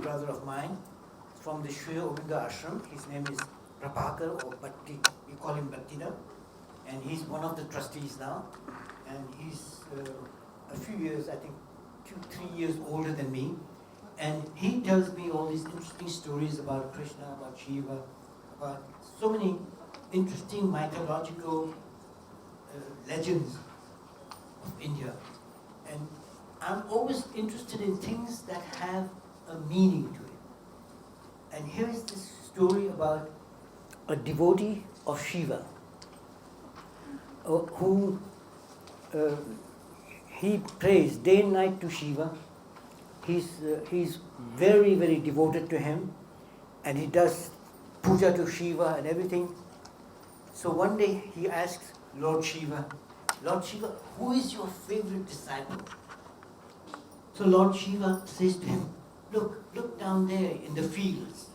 Brother of mine from the Sri Aurobindo Ashram. His name is Prabhakar or Bhatti. We call him Bhattida. And he's one of the trustees now. And he's a few years, I think 2-3 years older than me. And he tells me all these interesting stories about Krishna, about Shiva, about so many interesting mythological legends of India. And I'm always interested in things that have a meaning to it. And here is this story about a devotee of Shiva who he prays day and night to Shiva. He's very, very devoted to him, and he does puja to Shiva and everything. So one day he asks Lord Shiva, who is your favorite disciple? So Lord Shiva says to him, look down there in the fields.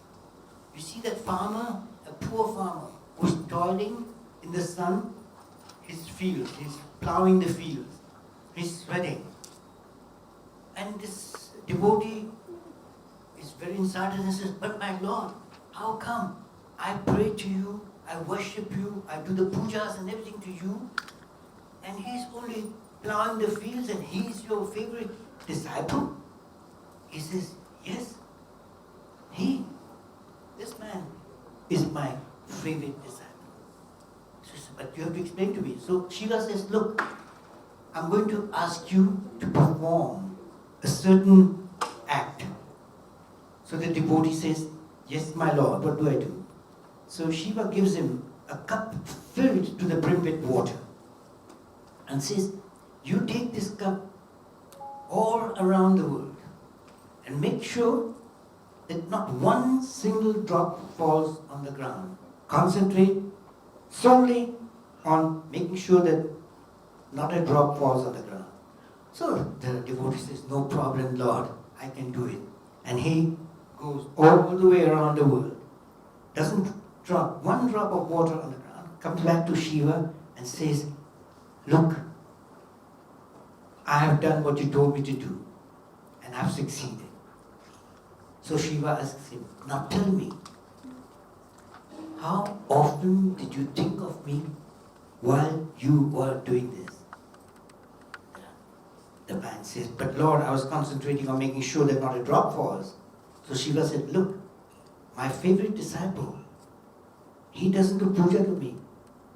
You see that farmer, a poor farmer, who's toiling in the sun, his fields, he's plowing the fields, he's sweating. And this devotee is very insulted and says, but my Lord, how come? I pray to you, I worship you, I do the pujas and everything to you, and he's only plowing the fields and he's your favorite disciple? He says, yes, this man is my favorite disciple. She says, but you have to explain to me. So Shiva says, look, I'm going to ask you to perform a certain act. So the devotee says, yes, my Lord, what do I do? So Shiva gives him a cup filled to the brim with water and says, you take this cup all around the world and make sure that not one single drop falls on the ground. Concentrate solely on making sure that not a drop falls on the ground. So the devotee says, no problem, Lord, I can do it. And he goes all the way around the world, doesn't drop one drop of water on the ground, comes back to Shiva and says, look, I have done what you told me to do, and I've succeeded. So Shiva asks him, now tell me, how often did you think of me while you were doing this? The man says, but Lord, I was concentrating on making sure that not a drop falls. So Shiva said, look, my favorite disciple, he doesn't do puja to me.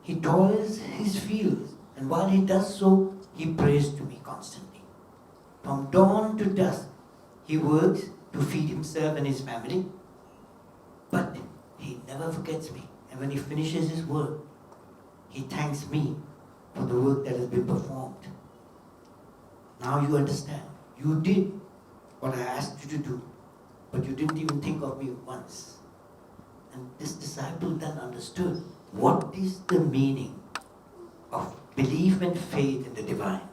He toils his fields, and while he does so, he prays to me constantly. From dawn to dusk, he works to feed himself and his family, but he never forgets me. And when he finishes his work, he thanks me for the work that has been performed. Now you understand. You did what I asked you to do, but you didn't even think of me once. And this disciple then understood what is the meaning of belief and faith in the divine.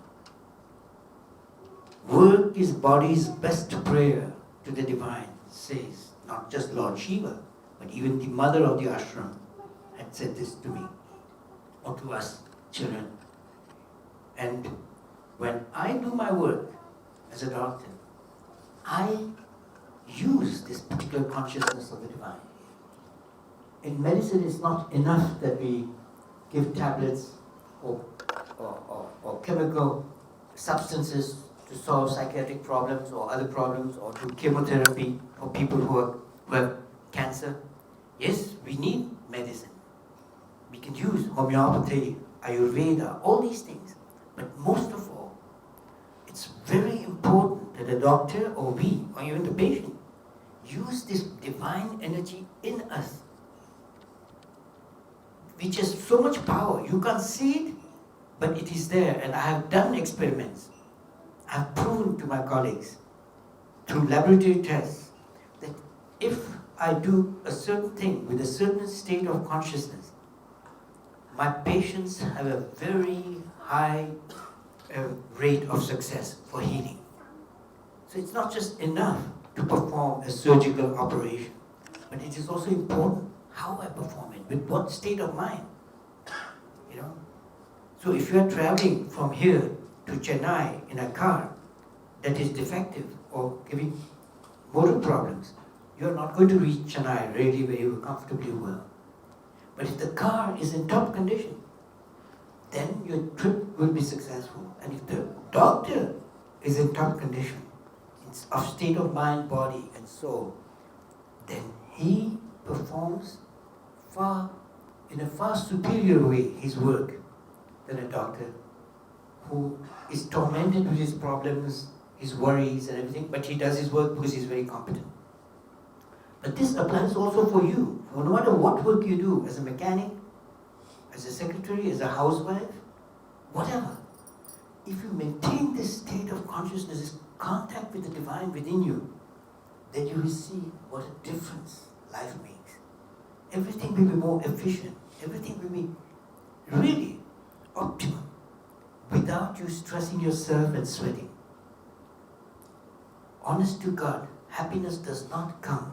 Work is body's best prayer to the divine, says not just Lord Shiva, but even the mother of the ashram had said this to me. or to us children. And when I do my work as a doctor, I use this particular consciousness of the divine. In medicine, it's not enough that we give tablets or chemical substances to solve psychiatric problems or other problems, or do chemotherapy for people who have cancer. Yes, we need medicine. We can use homeopathy, Ayurveda, all these things. But most of all, it's very important that the doctor or we, or even the patient, use this divine energy in us, which has so much power. You can't see it, but it is there. And I have done experiments. I have proven to my colleagues through laboratory tests that if I do a certain thing with a certain state of consciousness, my patients have a very high rate of success for healing. So it's not just enough to perform a surgical operation, but it is also important how I perform it, with what state of mind. You know? So if you are traveling from here to Chennai in a car that is defective or giving motor problems, you are not going to reach Chennai really very comfortably well. But if the car is in top condition, then your trip will be successful. And if the doctor is in top condition, of state of mind, body, and soul, then he performs in a far superior way his work than a doctor who is tormented with his problems, his worries and everything, but he does his work because he's very competent. But this applies also for you. No matter what work you do, as a mechanic, as a secretary, as a housewife, whatever, if you maintain this state of consciousness, this contact with the divine within you, then you will see what a difference life makes. Everything will be more efficient. Everything will be really optimum without you stressing yourself and sweating. Honest to God, happiness does not come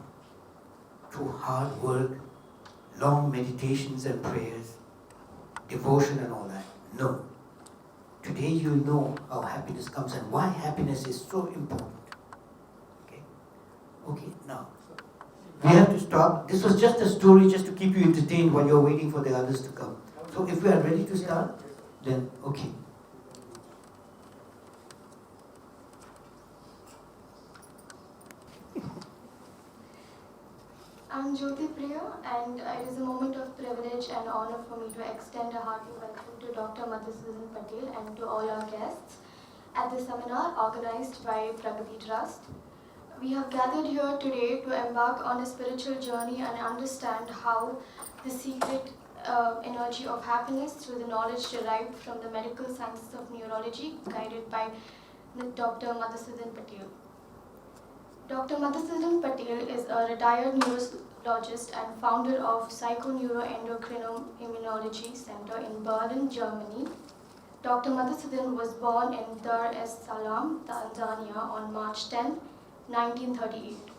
through hard work, long meditations and prayers, devotion and all that. No. Today you know how happiness comes and why happiness is so important. Okay, now, we have to stop. This was just a story just to keep you entertained while you're waiting for the others to come. So if we are ready to start, then okay. I'm Jyoti Priya, and it is a moment of privilege and honor for me to extend a hearty welcome to Dr. Madhusudan Patel and to all our guests at this seminar organized by Pragati Trust. We have gathered here today to embark on a spiritual journey and understand how the secret energy of happiness through the knowledge derived from the medical sciences of neurology guided by Dr. Madhusudan Patel. Dr. Madhusudan Patel is a retired neurologist and founder of Psychoneuroendocrinology Center in Berlin, Germany. Dr. Madhusudan was born in Dar es Salaam, Tanzania on March 10, 1938.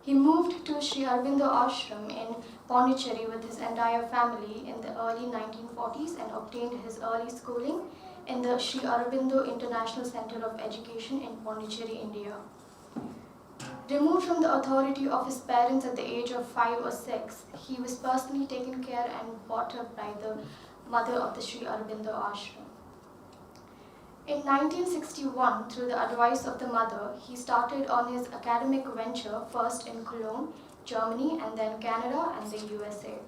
He moved to Sri Aurobindo Ashram in Pondicherry with his entire family in the early 1940s and obtained his early schooling in the Sri Aurobindo International Center of Education in Pondicherry, India. Removed from the authority of his parents at the age of 5 or 6, he was personally taken care and brought up by the mother of the Sri Aurobindo Ashram. In 1961, through the advice of the mother, he started on his academic venture first in Cologne, Germany, and then Canada and the USA.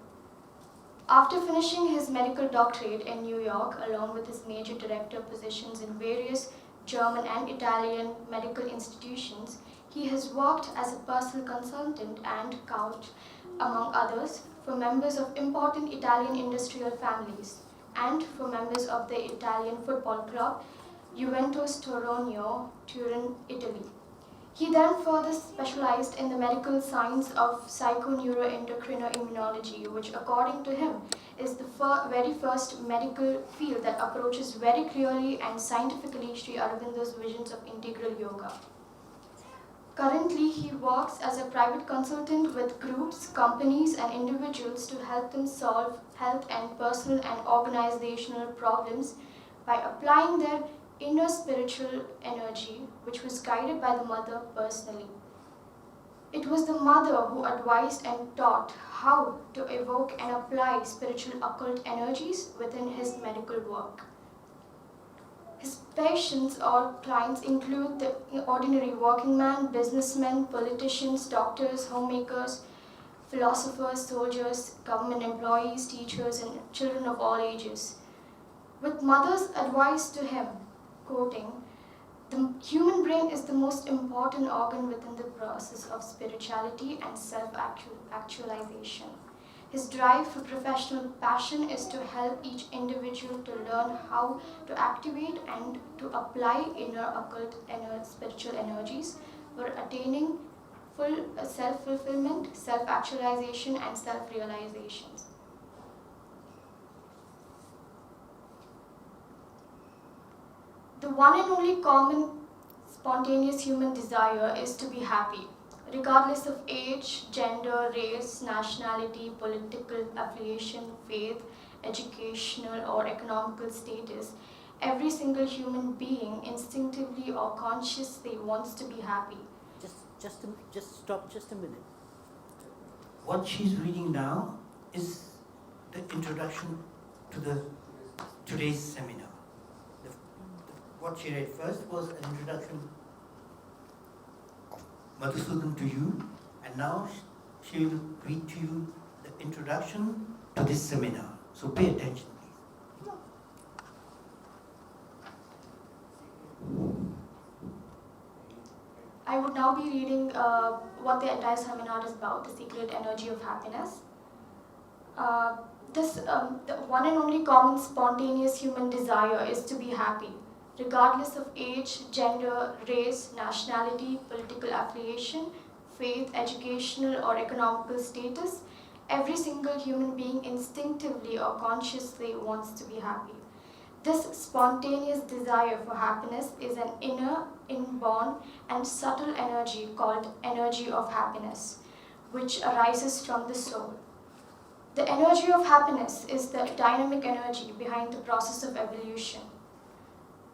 After finishing his medical doctorate in New York, along with his major director positions in various German and Italian medical institutions, he has worked as a personal consultant and coach, among others, for members of important Italian industrial families and for members of the Italian football club Juventus Torino, Turin, Italy. He then further specialized in the medical science of psychoneuroendocrinology, which according to him is the very first medical field that approaches very clearly and scientifically Sri Aurobindo's visions of integral yoga. Currently, he works as a private consultant with groups, companies, and individuals to help them solve health and personal and organizational problems by applying their inner spiritual energy, which was guided by the mother personally. It was the mother who advised and taught how to evoke and apply spiritual occult energies within his medical work. His patients or clients include the ordinary working man, businessmen, politicians, doctors, homemakers, philosophers, soldiers, government employees, teachers, and children of all ages. With mother's advice to him, quoting, "The human brain is the most important organ within the process of spirituality and self-actualization. His drive for professional passion is to help each individual to learn how to activate and to apply inner occult spiritual energies for attaining full self-fulfillment, self-actualization, and self-realizations." The one and only common spontaneous human desire is to be happy, regardless of age, gender, race, nationality, political affiliation, faith, educational or economical status. Every single human being instinctively or consciously wants to be happy. Just stop just a minute. What she's reading now is the introduction to today's seminar. What she read first was an introduction of Madhusudan to you, and now she will read to you the introduction to this seminar. So pay attention, please. I would now be reading what the entire seminar is about, the secret energy of happiness. The one and only common spontaneous human desire is to be happy, regardless of age, gender, race, nationality, political affiliation, faith, educational or economical status. Every single human being instinctively or consciously wants to be happy. This spontaneous desire for happiness is an inner, inborn, and subtle energy called energy of happiness, which arises from the soul. The energy of happiness is the dynamic energy behind the process of evolution.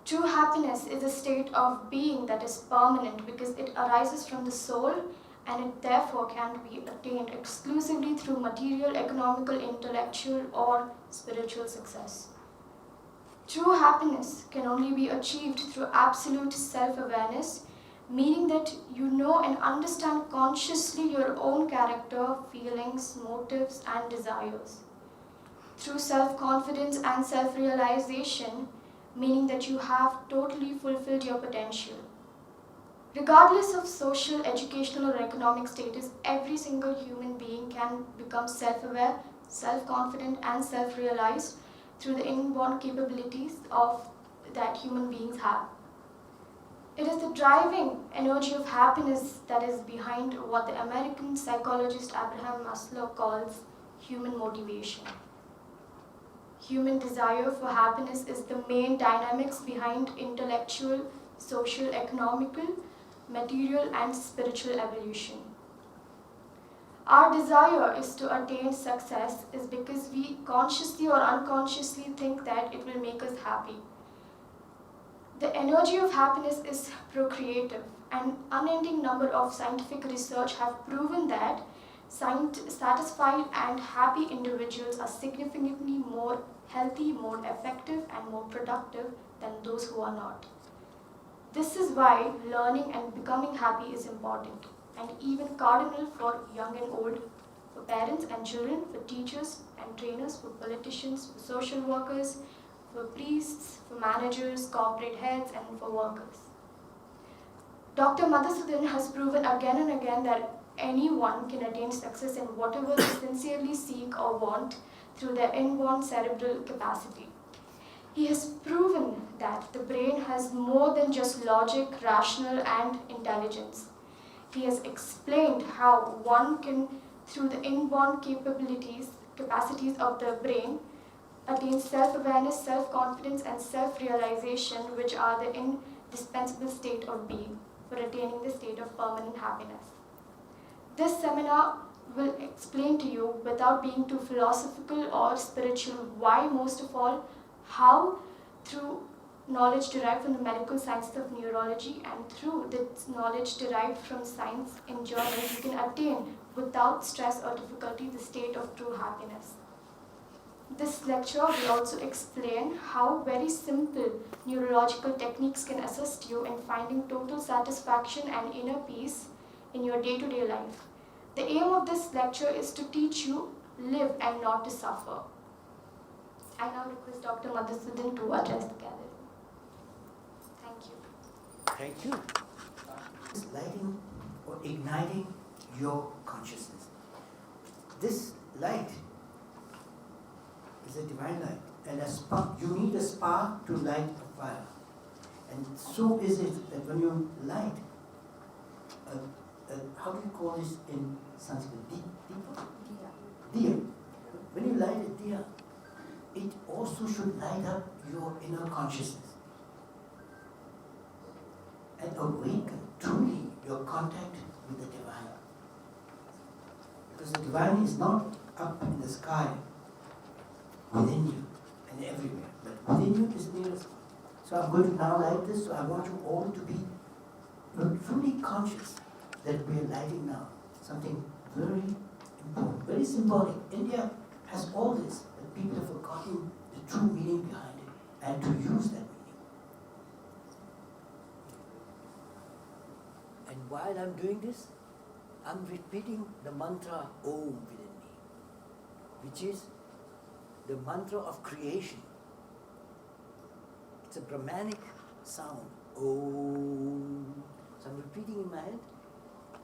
True happiness is a state of being that is permanent because it arises from the soul, and it therefore can be attained exclusively through material, economical, intellectual, or spiritual success. True happiness can only be achieved through absolute self-awareness, meaning that you know and understand consciously your own character, feelings, motives, and desires. Through self-confidence and self-realization, meaning that you have totally fulfilled your potential. Regardless of social, educational, or economic status, every single human being can become self-aware, self-confident, and self-realized through the inborn capabilities that human beings have. It is the driving energy of happiness that is behind what the American psychologist Abraham Maslow calls human motivation. Human desire for happiness is the main dynamics behind intellectual, social, economical, material, and spiritual evolution. Our desire is to attain success is because we consciously or unconsciously think that it will make us happy. The energy of happiness is procreative. An unending number of scientific research have proven that satisfied and happy individuals are significantly more healthy, more effective, and more productive than those who are not. This is why learning and becoming happy is important, and even cardinal for young and old, for parents and children, for teachers and trainers, for politicians, for social workers, for priests, for managers, corporate heads, and for workers. Dr. Madhusudan has proven again and again that anyone can attain success in whatever they sincerely seek or want through their inborn cerebral capacity. He has proven that the brain has more than just logic, rational, and intelligence. He has explained how one can, through the inborn capacities of the brain, attain self-awareness, self-confidence, and self-realization, which are the indispensable state of being for attaining the state of permanent happiness. This seminar will explain to you, without being too philosophical or spiritual, why, most of all, how, through knowledge derived from the medical sciences of neurology and through this knowledge derived from science in journals, you can attain without stress or difficulty the state of true happiness. This lecture will also explain how very simple neurological techniques can assist you in finding total satisfaction and inner peace in your day-to-day life. The aim of this lecture is to teach you live and not to suffer. I now request Dr. Madhusudan to address the gathering. Thank you. Thank you. It's lighting or igniting your consciousness. This light is a divine light, and a spark. You need a spark to light a fire, and so is it that when you light, how do you call this in Sanskrit? Diya. When you light a diya, it also should light up your inner consciousness and awaken truly your contact with the divine. Because the divine is not up in the sky, within you and everywhere, but within you is nearest. So I'm going to now light this, so I want you all to be fully conscious that we are lighting now something very important, very symbolic. India has all this, but people have forgotten the true meaning behind it and to use that meaning. And while I'm doing this, I'm repeating the mantra Om within me, which is the mantra of creation. It's a Brahmanic sound, Om. So I'm repeating in my head,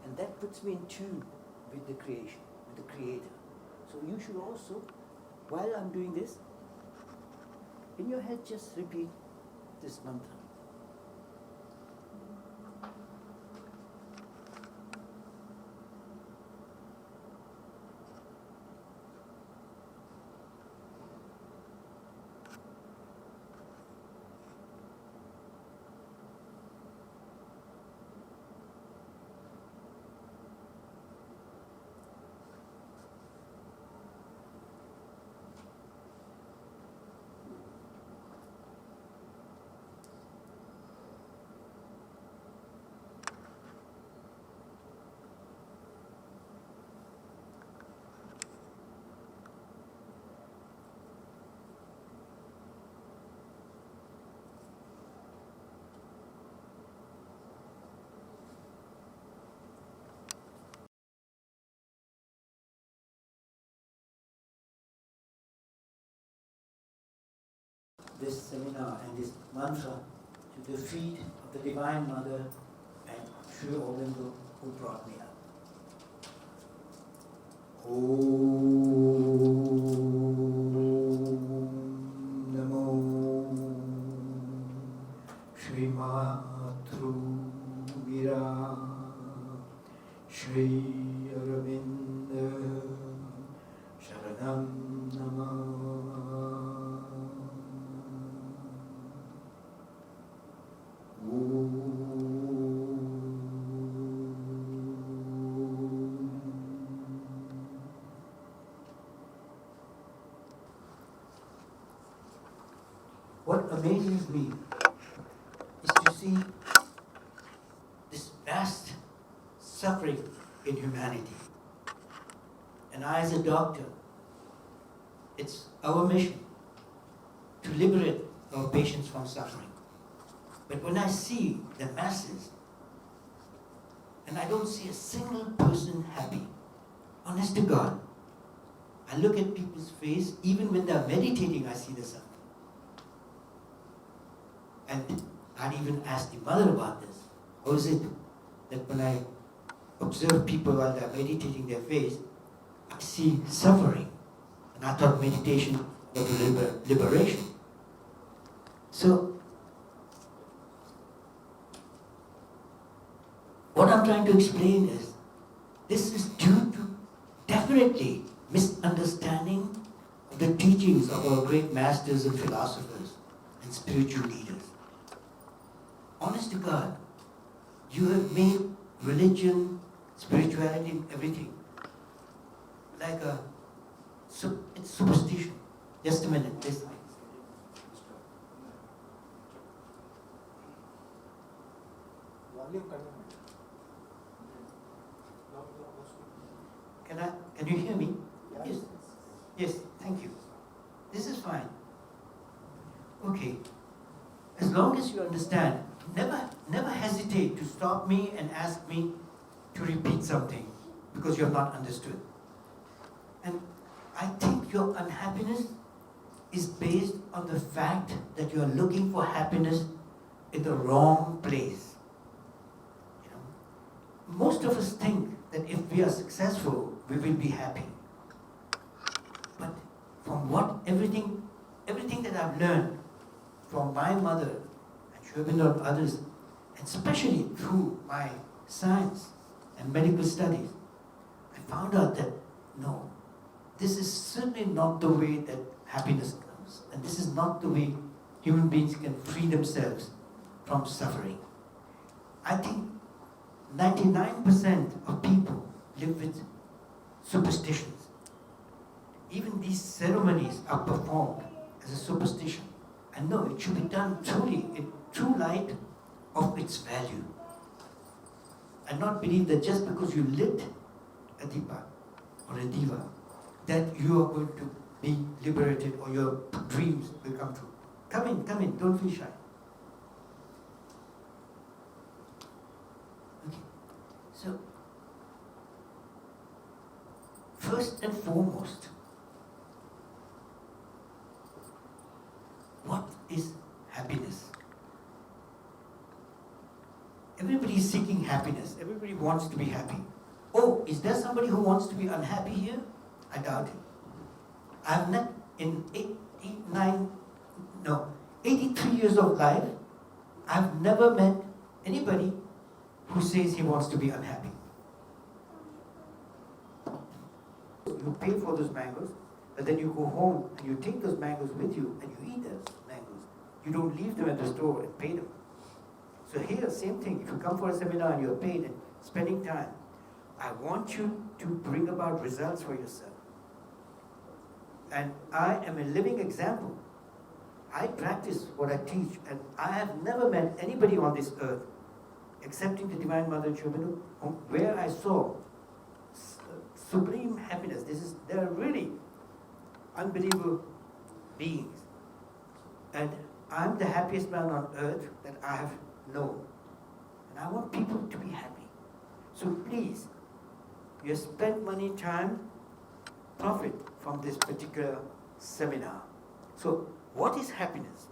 and that puts me in tune with the creation, with the Creator. So you should also, while I'm doing this, in your head just repeat this mantra. This seminar and this mantra to the feet of the Divine Mother and Sri Aurobindo who brought me up. Om Namo Shri Matru Vira Shri Aurobindo Sharanam Namah. What amazes me is to see this vast suffering in humanity. And I, as a doctor, it's our mission to liberate our patients from suffering. But when I see the masses, and I don't see a single person happy, honest to God, I look at people's face, even when they're meditating, I see the suffering. And I'd even asked the mother about this. How is it that when I observe people while they're meditating their face, I see suffering? And I thought meditation was liberation. So, what I'm trying to explain is, this is due to definitely misunderstanding of the teachings of our great masters and philosophers and spiritual leaders. Honest to God, you have made religion, spirituality, everything like a, it's superstition. Just a minute, please. Can you hear me? Yes. Yes, thank you. This is fine. Okay. As long as you understand, never hesitate to stop me and ask me to repeat something because you have not understood. And I think your unhappiness is based on the fact that you are looking for happiness in the wrong place. You know, most of us think that if we are successful, we will be happy. But from everything that I've learned from my mother and Shobin and others, and especially through my science and medical studies, I found out that no, this is certainly not the way that happiness comes, and this is not the way human beings can free themselves from suffering. I think 99% of people live with superstitions. Even these ceremonies are performed as a superstition. And no, it should be done truly in true light of its value. And not believe that just because you lit a deepa or a diva, that you are going to be liberated or your dreams will come true. Come in, don't feel shy. Okay, so first and foremost, what is happiness? Everybody is seeking happiness. Everybody wants to be happy. Oh, is there somebody who wants to be unhappy here? I doubt it. I've met in 83 years of life, I've never met anybody who says he wants to be unhappy. You pay for those mangoes, but then you go home and you take those mangoes with you and you eat those mangoes. You don't leave them at the store and pay them. So here, same thing. If you come for a seminar and you're paid and spending time, I want you to bring about results for yourself. And I am a living example. I practice what I teach, and I have never met anybody on this earth, excepting the Divine Mother Chobinu, where I saw supreme happiness. They are really unbelievable beings. And I'm the happiest man on earth that I have known. And I want people to be happy. So please, you spend money, time, profit from this particular seminar. So, what is happiness?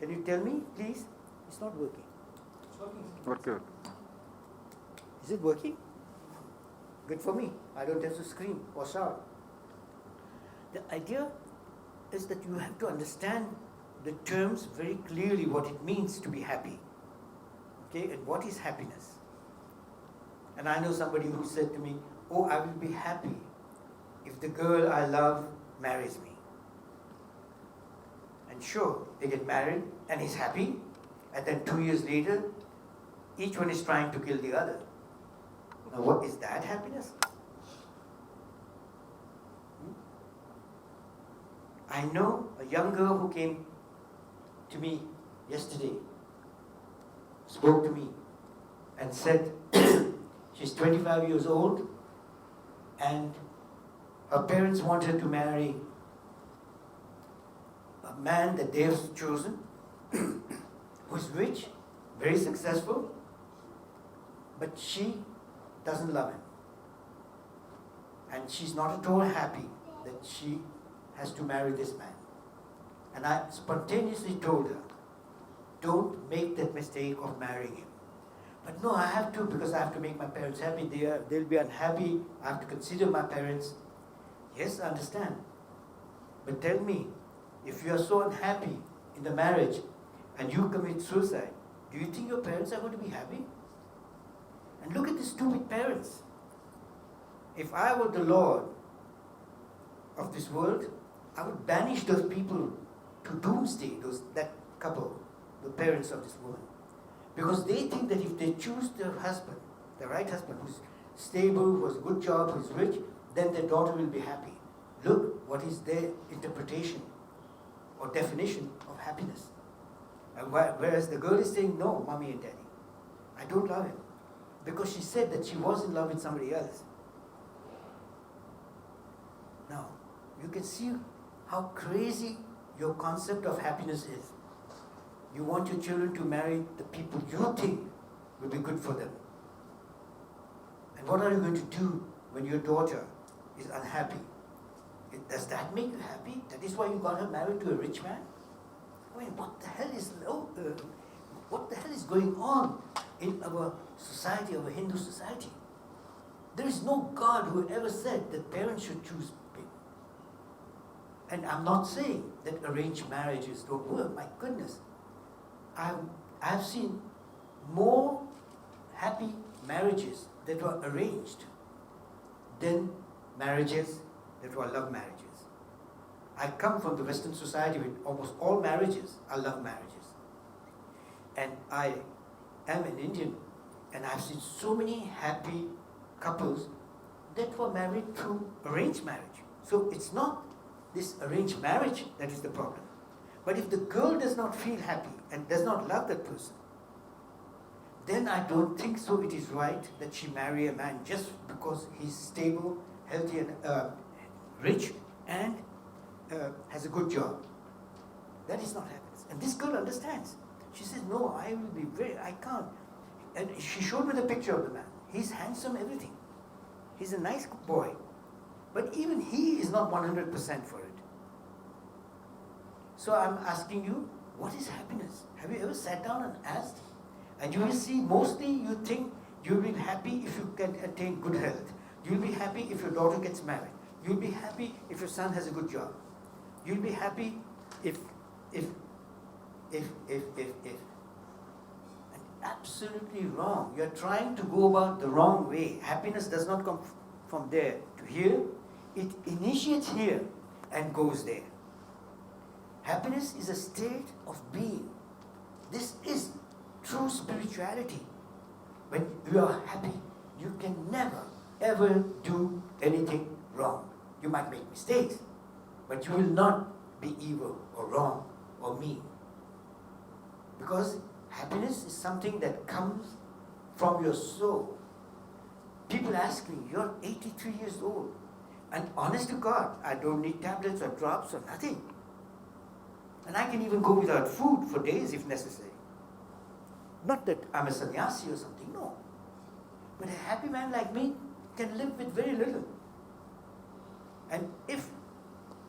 Can you tell me, please? It's not working. It's working. Okay. Is it working? Good for me. I don't have to scream or shout. The idea is that you have to understand the terms very clearly, what it means to be happy. Okay, and what is happiness? And I know somebody who said to me, oh, I will be happy if the girl I love marries me. And sure, they get married and he's happy, and then 2 years later, each one is trying to kill the other. Now, what is that happiness? I know a young girl who came to me yesterday, spoke to me, and said she's 25 years old and her parents want her to marry a man that they have chosen, who's rich, very successful, but she doesn't love him. And she's not at all happy that she has to marry this man. And I spontaneously told her, don't make that mistake of marrying him. But no, I have to, because I have to make my parents happy. They'll be unhappy. I have to consider my parents. Yes, I understand. But tell me, if you are so unhappy in the marriage and you commit suicide, do you think your parents are going to be happy? And look at the stupid parents. If I were the Lord of this world, I would banish those people to doomsday, that couple, the parents of this woman. Because they think that if they choose their husband, the right husband, who's stable, who has a good job, who is rich, then their daughter will be happy. Look, what is their interpretation or definition of happiness. And whereas the girl is saying, no, mommy and daddy, I don't love him. Because she said that she was in love with somebody else. Now, you can see how crazy your concept of happiness is. You want your children to marry the people you think will be good for them. And what are you going to do when your daughter is unhappy? Does that make you happy? That is why you got her married to a rich man? I mean, what the hell is going on in our society, our Hindu society? There is no God who ever said that parents should choose people. And I'm not saying that arranged marriages don't work. My goodness, I've seen more happy marriages that were arranged than marriages that were love marriages. I come from the Western society with almost all marriages are love marriages. And I am an Indian, and I've seen so many happy couples that were married through arranged marriage. So it's not this arranged marriage that is the problem. But if the girl does not feel happy and does not love that person, then I don't think so it is right that she marry a man just because he's stable, healthy, and rich, and has a good job. That is not happiness. And this girl understands. She says, no, I can't. And she showed me the picture of the man. He's handsome, everything. He's a nice boy. But even he is not 100% for it. So I'm asking you, what is happiness? Have you ever sat down and asked? And you will see, mostly you think you'll be happy if you can attain good health. You'll be happy if your daughter gets married. You'll be happy if your son has a good job. You'll be happy if. And absolutely wrong. You're trying to go about the wrong way. Happiness does not come from there to here. It initiates here and goes there. Happiness is a state of being. This is true spirituality. When you are happy, you can never, ever do anything wrong. You might make mistakes, but you will not be evil or wrong or mean. Because happiness is something that comes from your soul. People ask me, you're 83 years old. And honest to God, I don't need tablets or drops or nothing. And I can even go without food for days if necessary. Not that I'm a sannyasi or something, no. But a happy man like me can live with very little. And if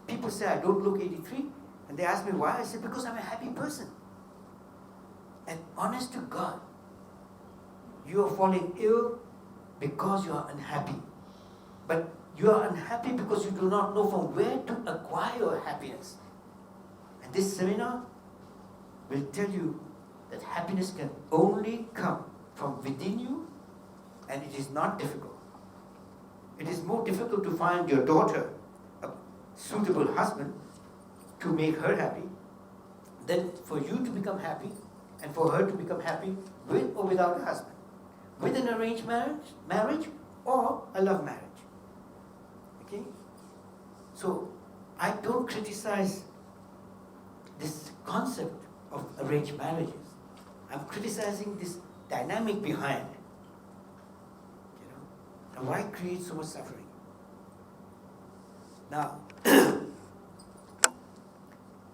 people say I don't look 83, and they ask me why, I say because I'm a happy person. And honest to God, you are falling ill because you are unhappy. But you are unhappy because you do not know from where to acquire your happiness. And this seminar will tell you that happiness can only come from within you, and it is not difficult. It is more difficult to find your daughter a suitable husband to make her happy than for you to become happy and for her to become happy with or without a husband, with an arranged marriage or a love marriage. Okay? So I don't criticize this concept of arranged marriages. I'm criticizing this dynamic behind, and why it creates so much suffering. Now,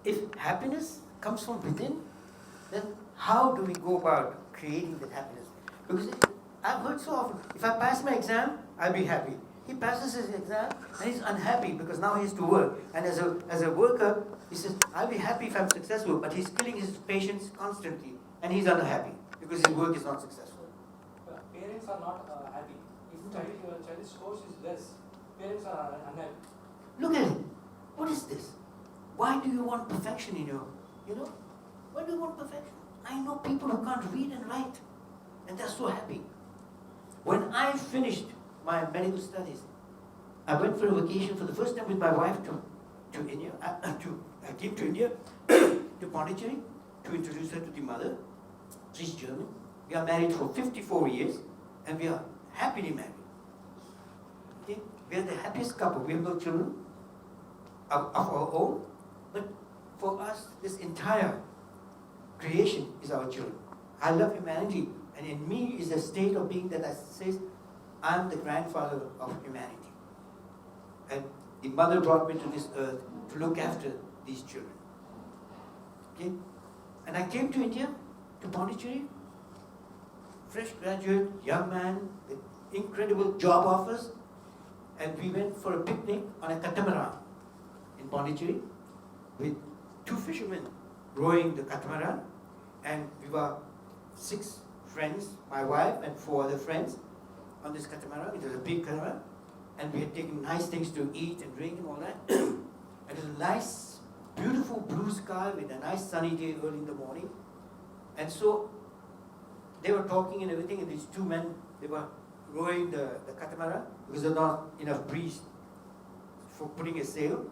if happiness comes from within, then how do we go about creating that happiness? Because I've heard so often, if I pass my exam, I'll be happy. He passes his exam and he's unhappy because now he has to work. And as a worker, he says, I'll be happy if I'm successful, but he's killing his patients constantly and he's unhappy because his work is not successful. Parents are not happy. If child's scores is less, parents are unhappy. Look at it. What is this? Why do you want perfection in your, why do you want perfection? I know people who can't read and write, and they're so happy. When I finished my medical studies, I went for a vacation for the first time with my wife to India. I came to India, to Pondicherry, to introduce her to the mother. She's German. We are married for 54 years, and we are happily married. Okay? We are the happiest couple. We have no children of our own, but for us, this entire creation is our children. I love humanity, and in me is a state of being that I says, I'm the grandfather of humanity. And the mother brought me to this earth to look after these children. Okay? And I came to India, to Pondicherry, fresh graduate, young man, with incredible job offers, and we went for a picnic on a catamaran in Pondicherry with 2 fishermen rowing the catamaran, and we were 6 friends, my wife and 4 other friends on this catamaran. It was a big catamaran, and we had taken nice things to eat and drink and all that. And it was a nice, beautiful blue sky with a nice sunny day early in the morning. And so they were talking and everything, and these 2 men, they were rowing the catamaran because there's not enough breeze for putting a sail.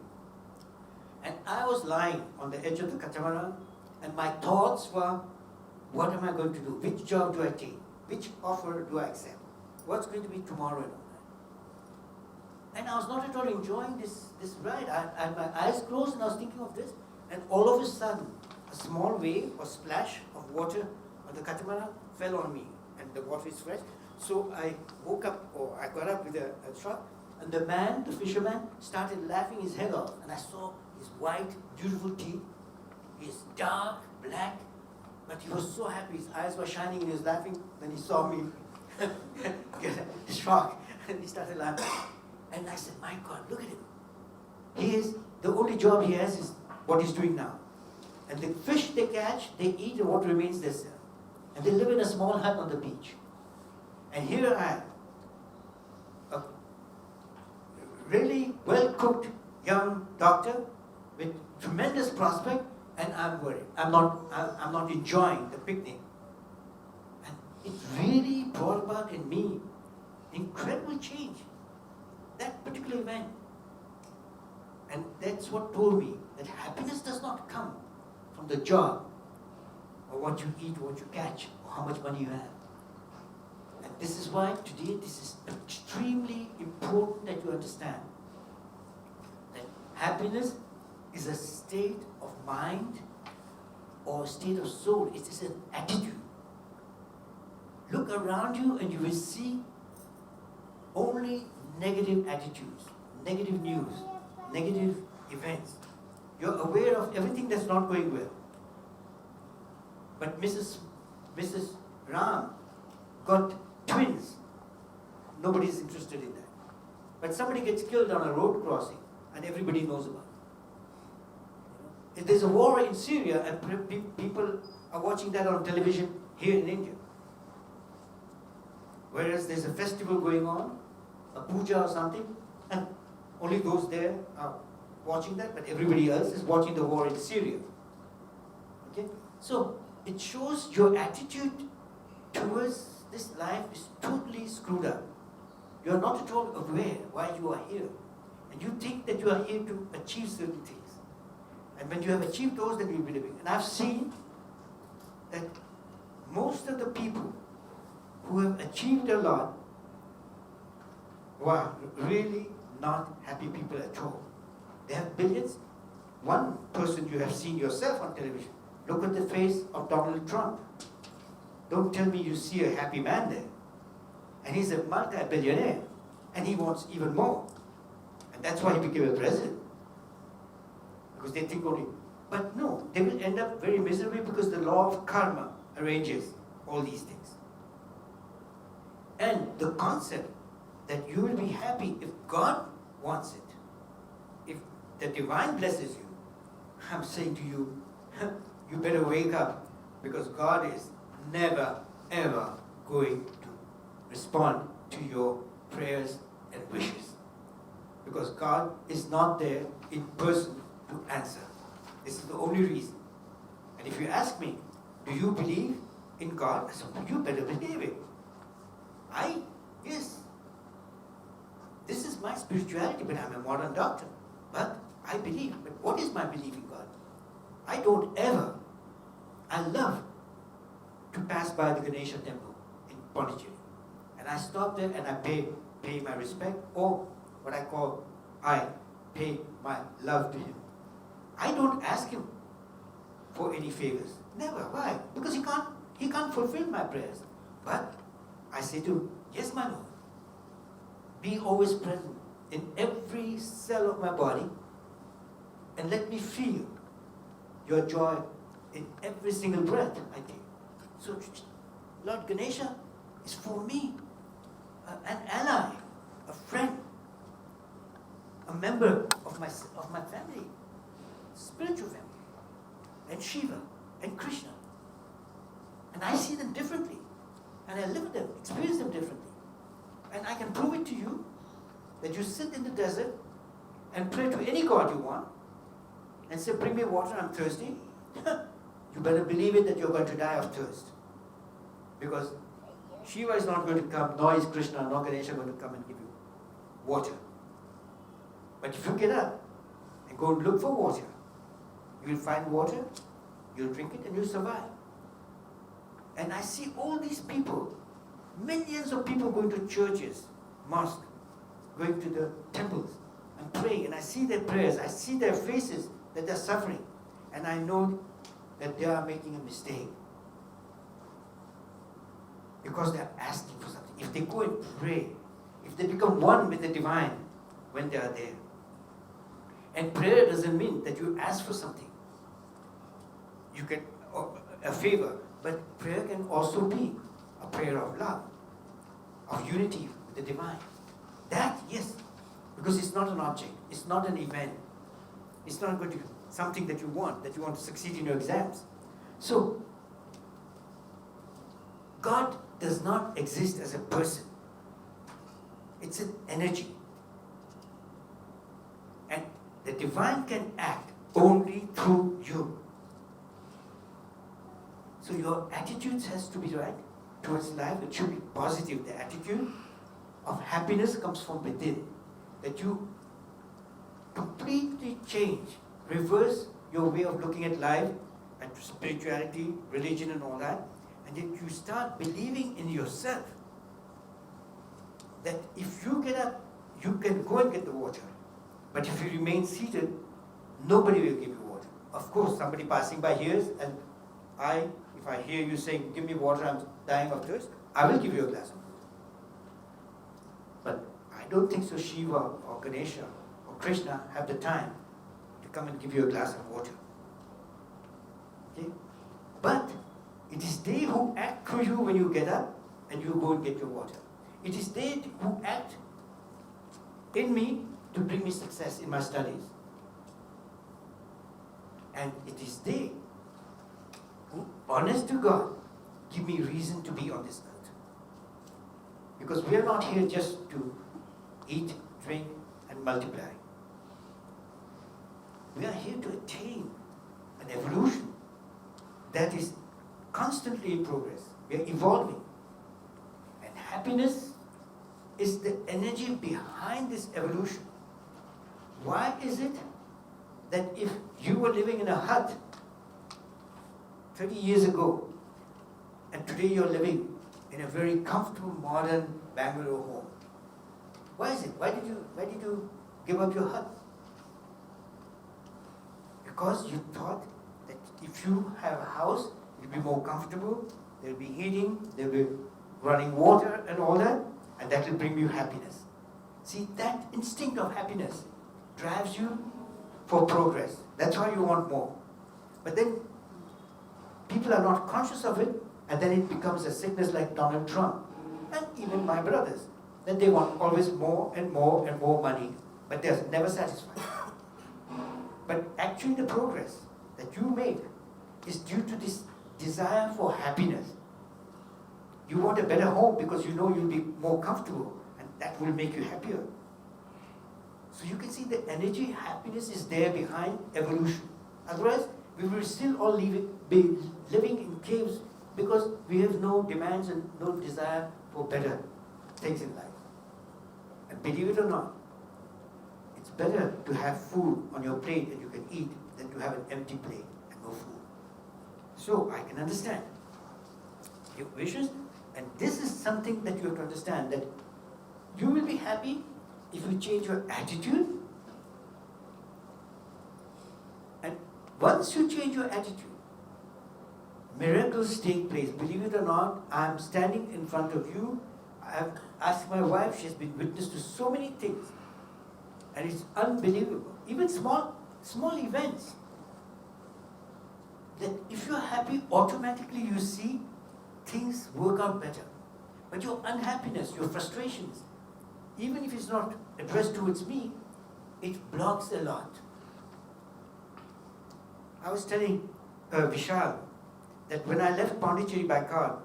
And I was lying on the edge of the catamaran, and my thoughts were, what am I going to do? Which job do I take? Which offer do I accept? What's going to be tomorrow and all that? And I was not at all enjoying this ride. I had my eyes closed and I was thinking of this, and all of a sudden, a small wave or splash of water on the catamaran fell on me, and the water is fresh. So I woke up, or I got up with a shock, and the man, the fisherman, started laughing his head off, and I saw his white, beautiful teeth, his dark, black, but he was so happy, his eyes were shining and he was laughing. Then he saw me get a shock, and he started laughing. And I said, my God, look at him. He is, the only job he has is what he's doing now. And the fish they catch, they eat, and what remains they sell. And they live in a small hut on the beach. And here I am, a really well-cooked young doctor with tremendous prospect, and I'm worried. I'm not enjoying the picnic. And it really brought about in me incredible change. That particular event. And that's what told me that happiness does not come from the job, or what you eat, or what you catch, or how much money you have. And this is why today this is extremely important that you understand that happiness is a state of mind or a state of soul. It is an attitude. Look around you and you will see only negative attitudes, negative news, negative events. You're aware of everything that's not going well. But Mrs. Ram got twins. Nobody's interested in that. But somebody gets killed on a road crossing, and everybody knows about it. If there's a war in Syria, and people are watching that on television here in India. Whereas there's a festival going on, a puja or something, and only those there are watching that, but everybody else is watching the war in Syria. Okay? So it shows your attitude towards this life is totally screwed up. You are not at all aware why you are here. And you think that you are here to achieve certain things. And when you have achieved those, then you will be living. And I've seen that most of the people who have achieved a lot were really not happy people at all. They have billions. One person you have seen yourself on television. Look at the face of Donald Trump. Don't tell me you see a happy man there. And he's a multi-billionaire. And he wants even more. And that's why he became a president. Because they think only. But no, they will end up very miserably because the law of karma arranges all these things. And the concept that you will be happy if God wants it. If the divine blesses you, I'm saying to you, you better wake up, because God is never ever going to respond to your prayers and wishes. Because God is not there in person to answer. This is the only reason. And if you ask me, do you believe in God? I said, you better believe it. Yes. This is my spirituality, but I'm a modern doctor. But I believe. But what is my belief in God? I love to pass by the Ganesha temple in Pondicherry. And I stop there and I pay pay my respect, or what I call, I pay my love to him. I don't ask him for any favors. Never. Why? Because he can't fulfill my prayers. But I say to him, yes, my Lord, be always present in every cell of my body and let me feel your joy in every single breath I take. So Lord Ganesha is for me an ally, a friend, a member of my family, spiritual family, and Shiva and Krishna. And I see them differently, and I live them, experience them differently. And I can prove it to you that you sit in the desert and pray to any god you want and say, bring me water, I'm thirsty. You better believe it that you're going to die of thirst. Because Shiva is not going to come, nor is Krishna, nor Ganesha going to come and give you water. But if you get up and go and look for water, you will find water, you'll drink it, and you'll survive. And I see all these people, millions of people going to churches, mosques, going to the temples and praying, and I see their prayers, I see their faces that they're suffering, and I know that they are making a mistake because they're asking for something. If they go and pray, if they become one with the divine when they are there, and prayer doesn't mean that you ask for something, you can a favor, but prayer can also be a prayer of love, of unity with the divine. That, yes, because it's not an object, it's not an event, it's not going to be something that you want to succeed in your exams. So, God does not exist as a person. It's an energy. And the divine can act only through you. So your attitude has to be right towards life. It should be positive. The attitude of happiness comes from within. That you completely change, reverse your way of looking at life, at spirituality, religion and all that, and that you start believing in yourself. That if you get up, you can go and get the water. But if you remain seated, nobody will give you water. Of course, somebody passing by hears, and if I hear you saying, give me water, I'm dying of thirst, I will give you a glass of water. But I don't think so Shiva or Ganesha or Krishna have the time to come and give you a glass of water. Okay? But it is they who act through you when you get up and you go and get your water. It is they who act in me to bring me success in my studies. And it is they who, honest to God, give me reason to be on this earth. Because we are not here just to eat, drink, and multiply. We are here to attain an evolution that is constantly in progress. We are evolving. And happiness is the energy behind this evolution. Why is it that if you were living in a hut 30 years ago, and today you're living in a very comfortable, modern Bangalore home? Why is it? Why did you give up your hut? Because you thought that if you have a house, you'll be more comfortable, there'll be heating, there'll be running water and all that, and that will bring you happiness. See, that instinct of happiness drives you for progress. That's why you want more. But then people are not conscious of it, and then it becomes a sickness like Donald Trump and even my brothers, that they want always more and more and more money, but they're never satisfied. But actually the progress that you make is due to this desire for happiness. You want a better home because you know you'll be more comfortable, and that will make you happier. So you can see the energy, happiness is there behind evolution. Otherwise, we will still all be living in caves because we have no demands and no desire for better things in life. And believe it or not, it's better to have food on your plate and you can eat than to have an empty plate and no food. So I can understand your wishes, and this is something that you have to understand, that You will be happy if you change your attitude. And once you change your attitude, miracles take place. Believe it or not, I am standing in front of you. I have asked my wife, she's been witness to so many things. And it's unbelievable. Even small events. That if you're happy, automatically you see things work out better. But your unhappiness, your frustrations, even if it's not addressed towards me, it blocks a lot. I was telling Vishal that when I left Pondicherry by car,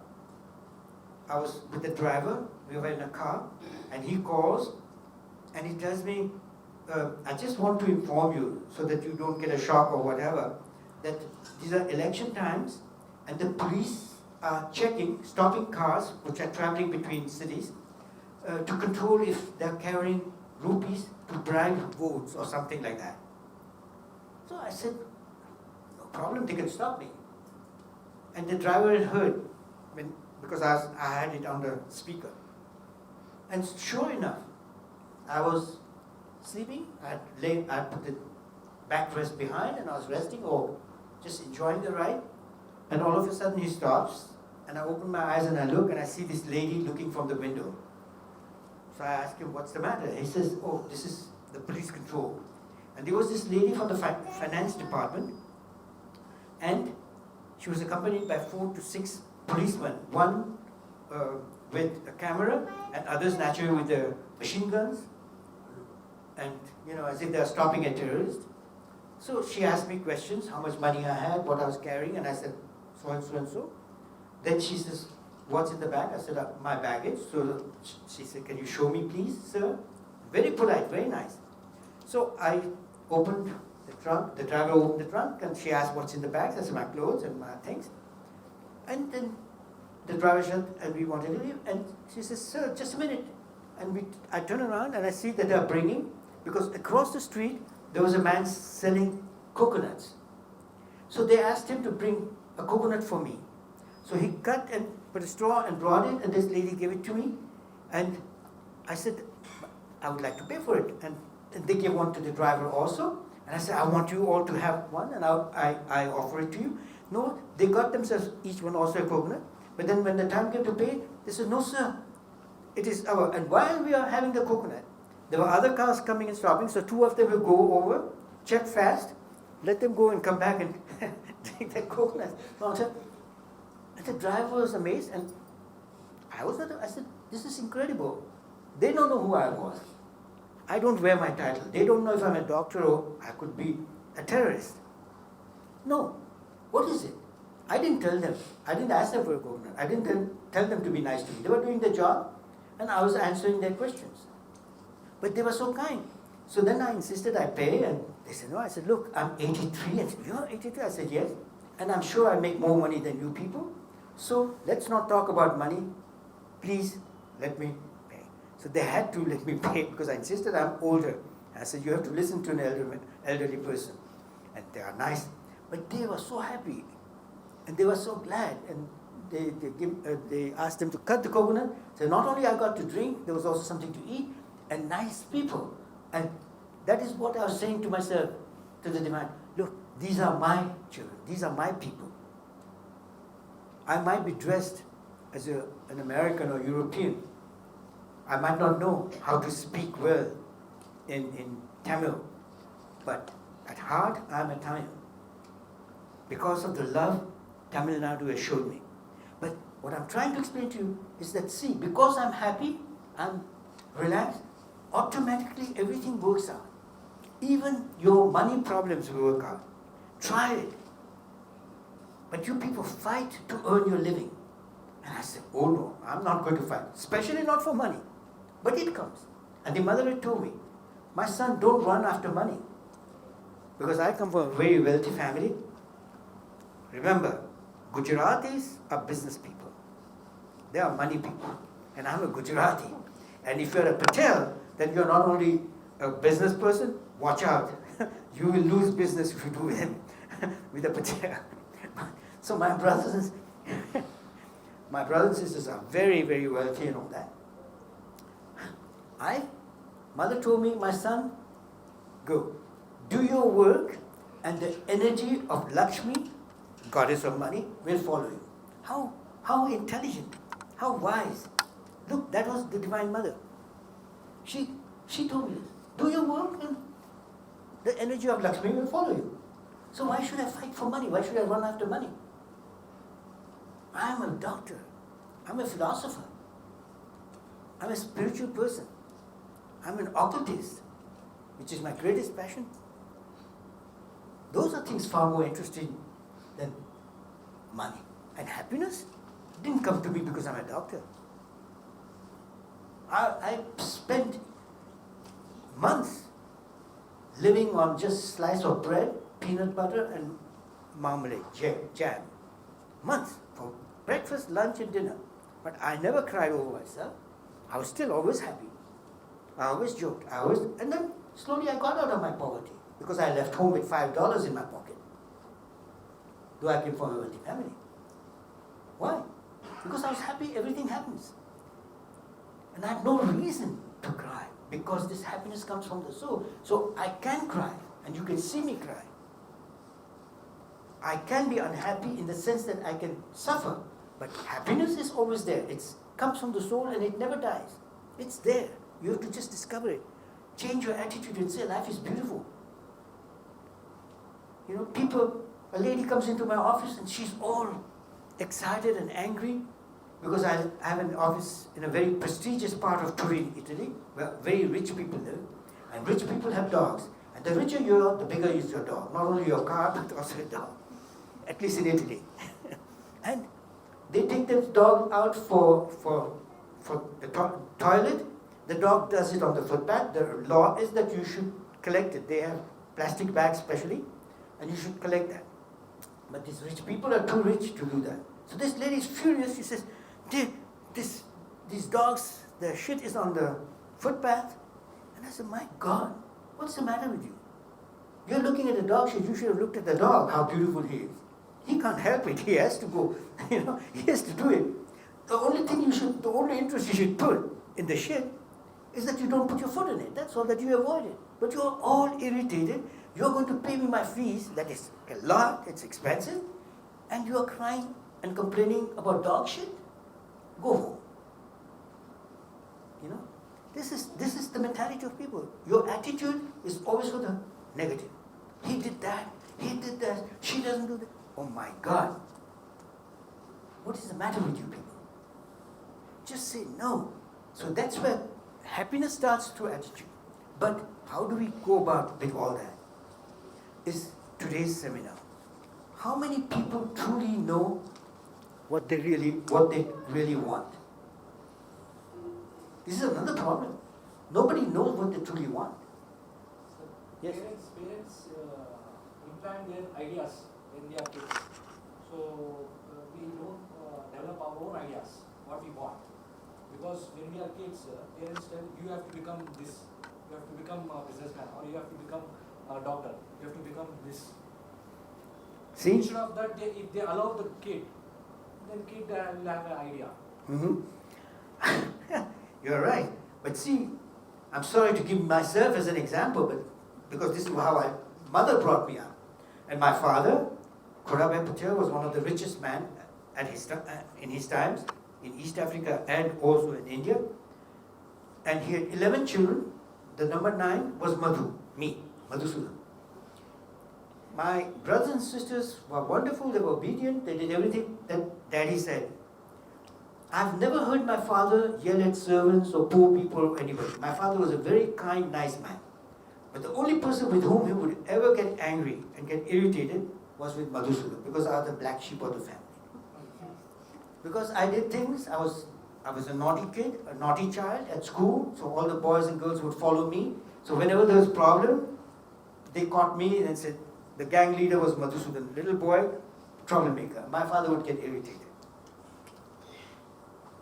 I was with the driver, we were in a car, and he calls and he tells me, I just want to inform you so that you don't get a shock or whatever, that these are election times and the police are checking, stopping cars which are traveling between cities to control if they're carrying rupees to bribe votes or something like that. So I said, no problem, they can stop me. And the driver had heard, because I had it on the speaker. And sure enough, I was sleeping, I put the backrest behind and I was resting or just enjoying the ride. And all of a sudden he stops and I open my eyes and I look and I see this lady looking from the window. So I ask him, what's the matter? He says, oh, this is the police control. And there was this lady from the finance department and she was accompanied by 4 to 6 policemen, one with a camera and others naturally with their machine guns, and as if they are stopping a terrorist. So she asked me questions, how much money I had, what I was carrying, and I said so and so and so. Then she says, what's in the bag? I said, my baggage. So she said, can you show me please, sir? Very polite, very nice. So I opened the trunk, the driver opened the trunk and she asked what's in the bags. I said, my clothes and my things. And then the driver shut and we wanted to leave. And she says, sir, just a minute. And I turn around and I see that they are bringing, because across the street there was a man selling coconuts. So they asked him to bring a coconut for me. So he cut and put a straw and brought it, and this lady gave it to me. And I said, I would like to pay for it. And they gave one to the driver also. And I said, I want you all to have one, and I offer it to you. No, they got themselves each one also a coconut. But then when the time came to pay, they said, no sir, it is our. And while we are having the coconut, there were other cars coming and stopping, so 2 of them will go over, check fast, let them go and come back and drink their coconut. And the driver was amazed, and I said, this is incredible. They don't know who I was. I don't wear my title. They don't know if I'm a doctor or I could be a terrorist. No. What is it? I didn't tell them. I didn't ask them for a coconut. I didn't tell them to be nice to me. They were doing their job, and I was answering their questions. But they were so kind. So then I insisted I pay, and they said, no. I said, look, I'm 83. And said, you're 83? I said, yes. And I'm sure I make more money than you people. So let's not talk about money. Please let me pay. So they had to let me pay because I insisted I'm older. I said, you have to listen to an elderly person. And they are nice. But they were so happy. And they were so glad. And they asked them to cut the coconut. So not only I got to drink, there was also something to eat. And nice people. And that is what I was saying to myself, to the divine. Look, these are my children. These are my people. I might be dressed as an American or European. I might not know how to speak well in Tamil. But at heart, I'm a Tamil. Because of the love Tamil Nadu has showed me. But what I'm trying to explain to you is that, see, because I'm happy, I'm relaxed, automatically everything works out. Even your money problems will work out. Try it. But you people fight to earn your living. And I said, oh no, I'm not going to fight. Especially not for money. But it comes. And the mother had told me, my son, don't run after money. Because I come from a very wealthy family. Remember, Gujaratis are business people. They are money people. And I'm a Gujarati. And if you're a Patel, then you're not only a business person, watch out. You will lose business if you do with a Patel. So my brothers and sisters are very, very wealthy and all that. Mother told me, my son, go, do your work, and the energy of Lakshmi, goddess of money, will follow you. How intelligent, how wise. Look, that was the Divine Mother. She told me this. Do your work and the energy of Lakshmi will follow you. So why should I fight for money? Why should I run after money? I am a doctor. I'm a philosopher. I'm a spiritual person. I'm an occultist, which is my greatest passion. Those are things far more interesting than money. And happiness didn't come to me because I'm a doctor. I spent months living on just a slice of bread, peanut butter, and marmalade, jam. Months for breakfast, lunch, and dinner. But I never cried over myself. I was still always happy. I always joked. And then slowly I got out of my poverty because I left home with $5 in my pocket. Though I came from a wealthy family. Why? Because I was happy, everything happens. And I had no reason to cry because this happiness comes from the soul. So I can cry and you can see me cry. I can be unhappy in the sense that I can suffer. But happiness is always there. It comes from the soul and it never dies. It's there. You have to just discover it. Change your attitude and say life is beautiful. You know, a lady comes into my office and she's all excited and angry because I have an office in a very prestigious part of Turin, Italy, where very rich people live. And rich people have dogs. And the richer you are, the bigger is your dog. Not only your car, but also your dog. At least in Italy. And they take the dog out for the toilet. The dog does it on the footpath. The law is that you should collect it. They have plastic bags specially, and you should collect that. But these rich people are too rich to do that. So this lady is furious. She says, these dogs, their shit is on the footpath. And I said, my God, what's the matter with you? You're looking at the dog shit. You should have looked at the dog, how beautiful he is. He can't help it. He has to go, he has to do it. The only interest you should put in the shit is that you don't put your foot in it. That's all, that you avoid it. But you're all irritated. You're going to pay me my fees. That is a lot. It's expensive. And you're crying and complaining about dog shit. Go home. You know, this is the mentality of people. Your attitude is always for the negative. He did that. She doesn't do that. Oh my God. What is the matter with you people? Just say no. So that's where happiness starts through attitude. But how do we go about with all that? Is today's seminar. How many people truly know what they really want? This is another problem. Nobody knows what they truly want. Yes. Parents implant their ideas in their kids. So we don't develop our own ideas, what we want. Because when we are kids, parents tell you have to become this, you have to become a businessman, or you have to become a doctor, you have to become this. See? Instead of that, if they allow the kid, then kid will have an idea. Mm-hmm. You're right. But see, I'm sorry to give myself as an example, but because this is how my mother brought me up. And my father, Dr Patel, was one of the richest men in his times, in East Africa and also in India. And he had 11 children. The number 9 was Madhusudan. My brothers and sisters were wonderful, they were obedient, they did everything that Daddy said. I've never heard my father yell at servants or poor people or anybody. My father was a very kind, nice man. But the only person with whom he would ever get angry and get irritated was with Madhusudan, because I was the black sheep of the family. Because I did things, I was a naughty kid, a naughty child at school, so all the boys and girls would follow me. So whenever there was a problem, they caught me and said, the gang leader was Madhusudan, little boy, troublemaker. My father would get irritated.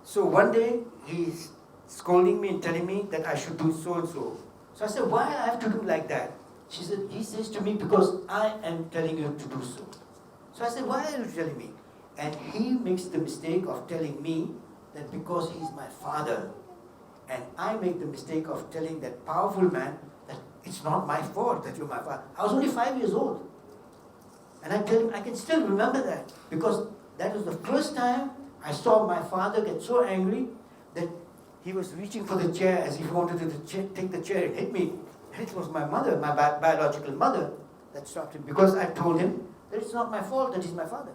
So one day, he's scolding me and telling me that I should do so and so. So I said, why I have to do like that? He says to me, because I am telling you to do so. So I said, why are you telling me? And he makes the mistake of telling me that because he's my father, And I make the mistake of telling that powerful man that it's not my fault that you're my father. I was only 5 years old. And I tell him, I can still remember that, because that was the first time I saw my father get so angry that he was reaching for the chair as if he wanted to take the chair and hit me. And it was my mother, my biological mother, that stopped him, because I told him that it's not my fault that he's my father.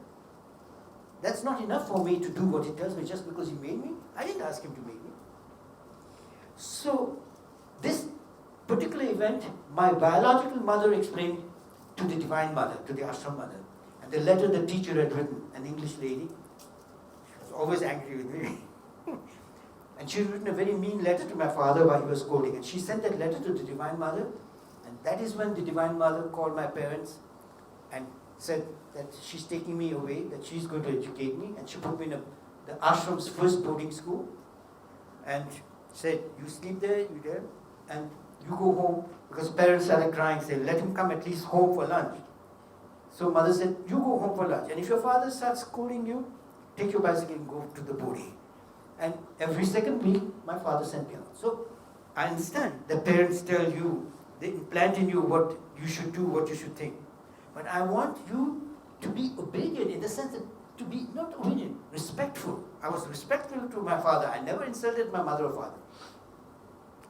That's not enough for me to do what he tells me just because he made me. I didn't ask him to make me. So, this particular event, my biological mother explained to the Divine Mother, to the ashram mother. And the letter the teacher had written, an English lady, she was always angry with me. And she had written a very mean letter to my father while he was scolding. And she sent that letter to the Divine Mother. And that is when the Divine Mother called my parents and said that she's taking me away, that she's going to educate me. And she put me in the ashram's first boarding school. And said, you sleep there, you there, and you go home, because parents started crying, said, let him come at least home for lunch. So mother said, you go home for lunch, and if your father starts scolding you, take your bicycle and go to the boarding. And every second week, my father sent me out. So I understand that parents tell you, they implant in you what you should do, what you should think. But I want you to be obedient in the sense that to be not obedient, respectful. I was respectful to my father. I never insulted my mother or father.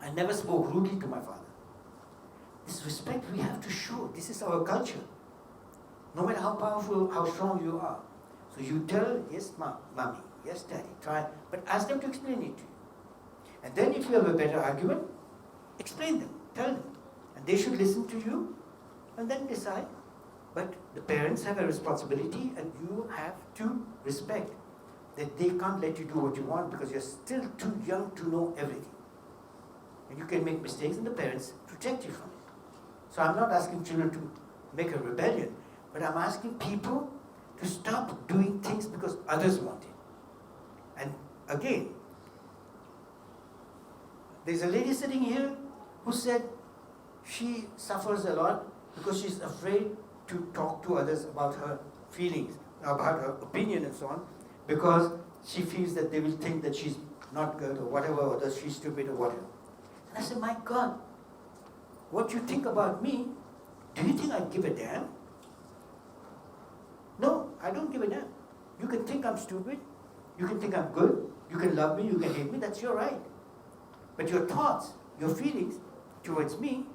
I never spoke rudely to my father. This respect we have to show. This is our culture. No matter how powerful, how strong you are. So you tell, yes, mommy, yes, daddy, try, but ask them to explain it to you. And then if you have a better argument, explain them, tell them. And they should listen to you and then decide. But the parents have a responsibility, and you have to respect that they can't let you do what you want because you're still too young to know everything. And you can make mistakes, and the parents protect you from it. So I'm not asking children to make a rebellion, but I'm asking people to stop doing things because others want it. And again, there's a lady sitting here who said she suffers a lot because she's afraid to talk to others about her feelings, about her opinion and so on, because she feels that they will think that she's not good or whatever, or that she's stupid or whatever. And I said, my God, what you think about me, do you think I give a damn? No, I don't give a damn. You can think I'm stupid, you can think I'm good, you can love me, you can hate me, that's your right. But your thoughts, your feelings towards me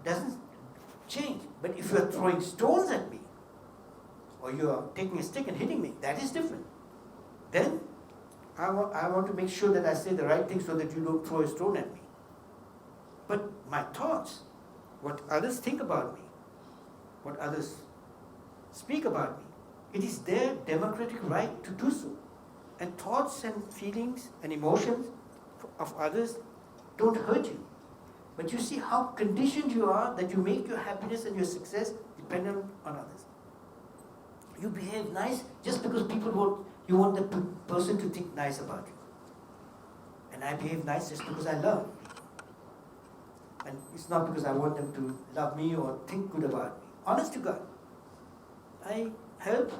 doesn't change. But if you're throwing stones at me, or you're taking a stick and hitting me, that is different. Then I want to make sure that I say the right thing so that you don't throw a stone at me. But my thoughts, what others think about me, what others speak about me, it is their democratic right to do so. And thoughts and feelings and emotions of others don't hurt you. But you see how conditioned you are that you make your happiness and your success dependent on others. You behave nice just because you want that person to think nice about you. And I behave nice just because I love. And it's not because I want them to love me or think good about me. Honest to God. I help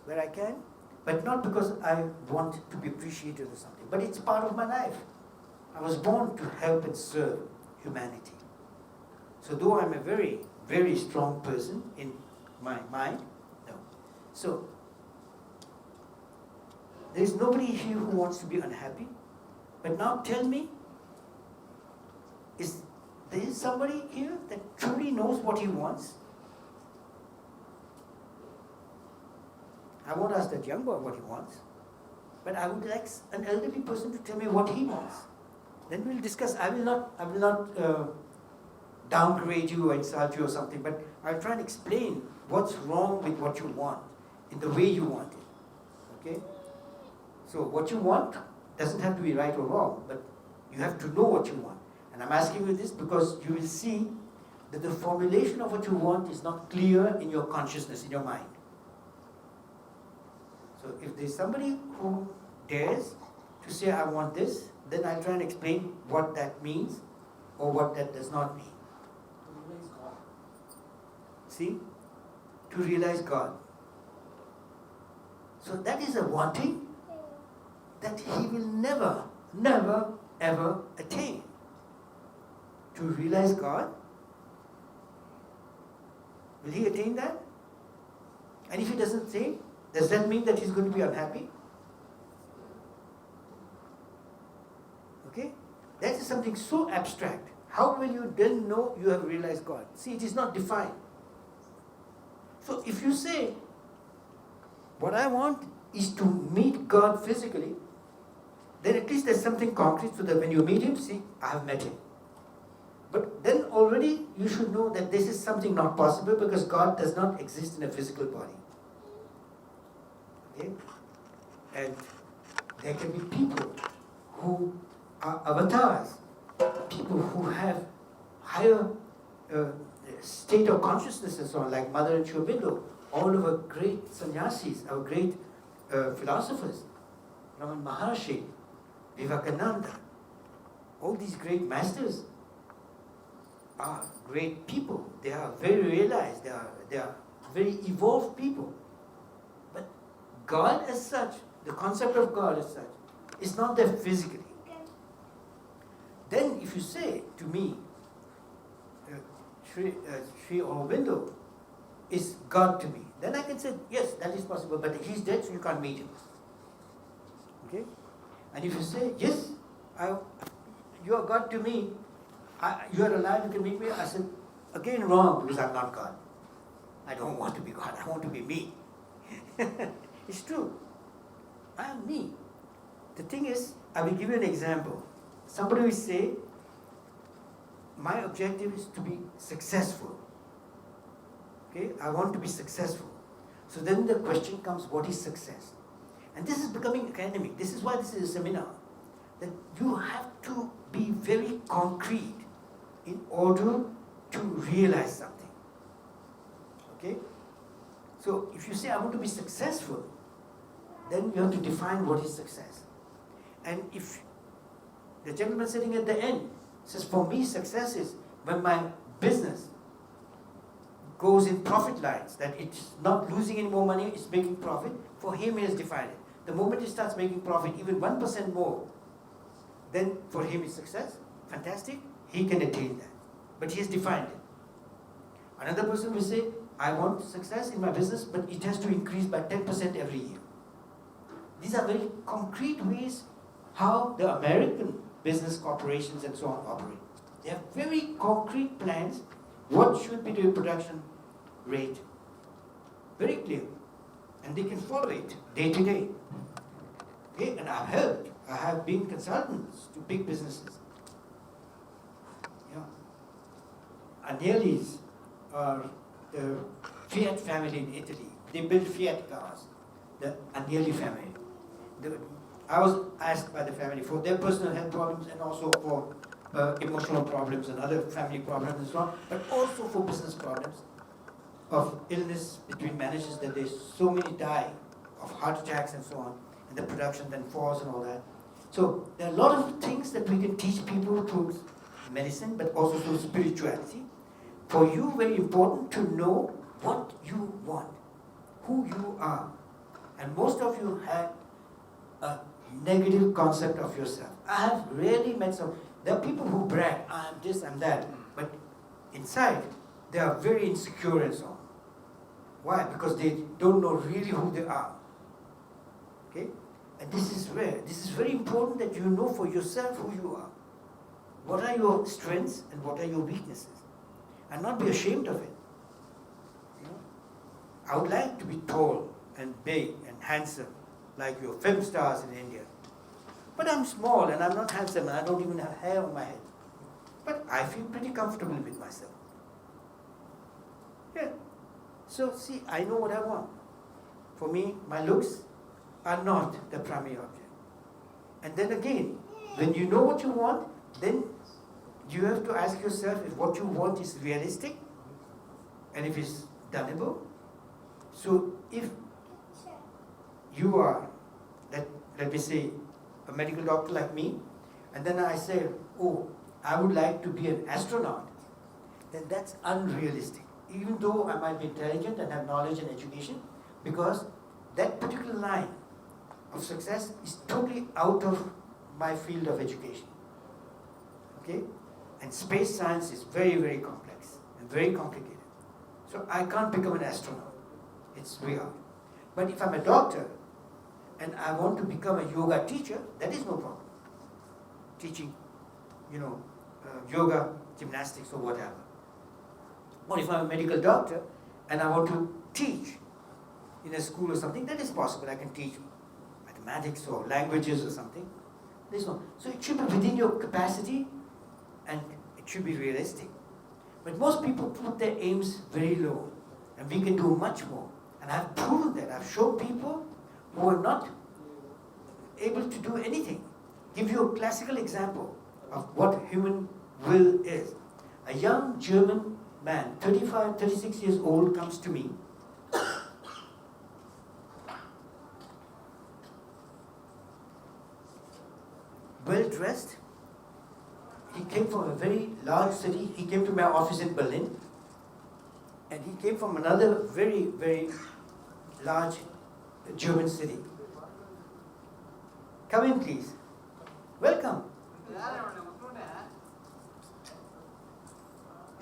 where I can, but not because I want to be appreciated or something. But it's part of my life. I was born to help and serve humanity. So though I'm a very, very strong person in my mind, no. So, there's nobody here who wants to be unhappy. But now tell me, is there somebody here that truly knows what he wants? I won't ask that young boy what he wants, but I would like an elderly person to tell me what he wants. Then we'll discuss. I will not downgrade you or insult you or something, but I'll try and explain what's wrong with what you want in the way you want it. Okay? So what you want doesn't have to be right or wrong, but you have to know what you want. And I'm asking you this because you will see that the formulation of what you want is not clear in your consciousness, in your mind. So if there's somebody who dares to say, I want this, then I'll try and explain what that means or what that does not mean. To realize God. See? To realize God. So that is a wanting that he will never, never, ever attain? To realize God? Will he attain that? And if he doesn't attain, does that mean that he's going to be unhappy? Okay? That is something so abstract. How will you then know you have realized God? See, it is not defined. So if you say, what I want is to meet God physically, then at least there's something concrete so that when you meet him, see, I have met him. But then already you should know that this is something not possible because God does not exist in a physical body. Okay? And there can be people who are avatars, people who have higher state of consciousness and so on, like Mother and Sri Aurobindo, all of our great sannyasis, our great philosophers, Raman Maharshi, Vivekananda, all these great masters are great people. They are very realized, they are very evolved people. But God as such, the concept of God as such, is not there physically. Then if you say to me, Sri Aurobindo is God to me, then I can say, yes, that is possible, but he's dead, so you can't meet him. Okay? And if you say, yes, you are God to me, you are alive, you can meet me, I said, again wrong, because I'm not God. I don't want to be God, I want to be me. It's true. I am me. The thing is, I will give you an example. Somebody will say, my objective is to be successful. Okay, I want to be successful. So then the question comes, what is success? And this is becoming academic. This is why this is a seminar. That you have to be very concrete in order to realize something. Okay? So if you say, I want to be successful, then you have to define what is success. And if the gentleman sitting at the end says, for me, success is when my business goes in profit lines, that it's not losing any more money, it's making profit, for him he has defined it. The moment he starts making profit, even 1% more, then for him it's success. Fantastic, he can attain that. But he has defined it. Another person will say, I want success in my business, but it has to increase by 10% every year. These are very concrete ways how the American business corporations and so on operate. They have very concrete plans, what should be the production rate. Very clear. And they can follow it day to day. Okay? And I've helped. I have been consultants to big businesses. Yeah. Agnelli's are the Fiat family in Italy. They build Fiat cars. The Agnelli family. I was asked by the family for their personal health problems and also for emotional problems and other family problems and so on, but also for business problems of illness between managers, that there's so many die of heart attacks and so on, and the production then falls and all that. So there are a lot of things that we can teach people through medicine, but also through spirituality. For you, very important to know what you want, who you are. And most of you have a negative concept of yourself. I have rarely met some. There are people who brag, I'm this, I'm that, but inside they are very insecure and so on. Why? Because they don't know really who they are. Okay? And this is rare. This is very important that you know for yourself who you are. What are your strengths and what are your weaknesses? And not be ashamed of it. You know? I would like to be tall and big and handsome like your film stars in India. But I'm small and I'm not handsome and I don't even have hair on my head. But I feel pretty comfortable with myself. Yeah. So see, I know what I want. For me, my looks are not the primary object. And then again, when you know what you want, then you have to ask yourself if what you want is realistic and if it's doable. So if you are, let me say, a medical doctor like me, and then I say, oh, I would like to be an astronaut, then that's unrealistic. Even though I might be intelligent and have knowledge and education, because that particular line of success is totally out of my field of education. Okay? And space science is very, very complex and very complicated. So I can't become an astronaut. It's real. But if I'm a doctor and I want to become a yoga teacher, that is no problem. Teaching, yoga, gymnastics or whatever. Or if I'm a medical doctor and I want to teach in a school or something, that is possible. I can teach mathematics or languages or something. So it should be within your capacity and it should be realistic. But most people put their aims very low and we can do much more. And I've proven that. I've shown people who are not able to do anything. Give you a classical example of what human will is. A young German man, 35, 36 years old, comes to me. Well dressed. He came from a very large city. He came to my office in Berlin. And he came from another very, very large German city. Come in, please. Welcome.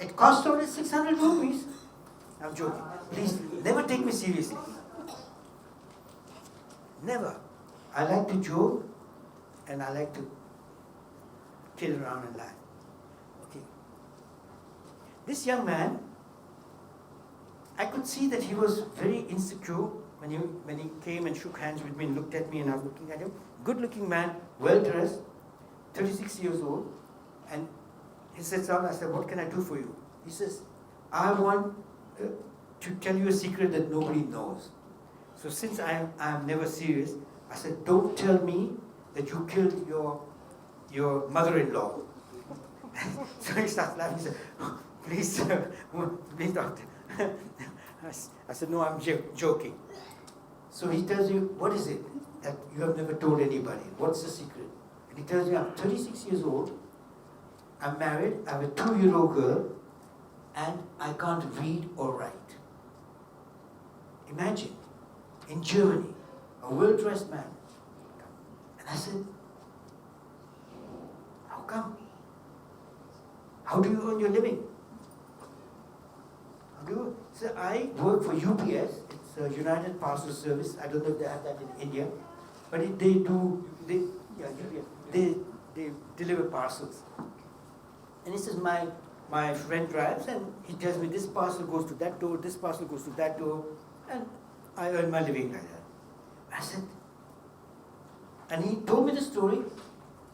It cost only 600 rupees. I'm joking. Please, never take me seriously. Never. I like to joke and I like to kill around and laugh. Okay. This young man, I could see that he was very insecure when he came and shook hands with me and looked at me and I was looking at him. Good-looking man, well-dressed, 36 years old. And he sits down, I said, what can I do for you? He says, I want to tell you a secret that nobody knows. So since I am never serious, I said, don't tell me that you killed your mother-in-law. So he starts laughing. He said, oh, please, sir, please, doctor. I said, no, I'm joking. So he tells you, what is it that you have never told anybody? What's the secret? And he tells me, I'm 36 years old, I'm married, I have a 2-year-old girl, and I can't read or write. Imagine, in Germany, a well-dressed man. And I said, how come? How do you earn your living? How do you? So I work for UPS, it's a United Parcel Service. I don't know if they have that in India, but they deliver parcels. And he says, my friend drives and he tells me this parcel goes to that door, this parcel goes to that door, and I earn my living like that. I said, and he told me the story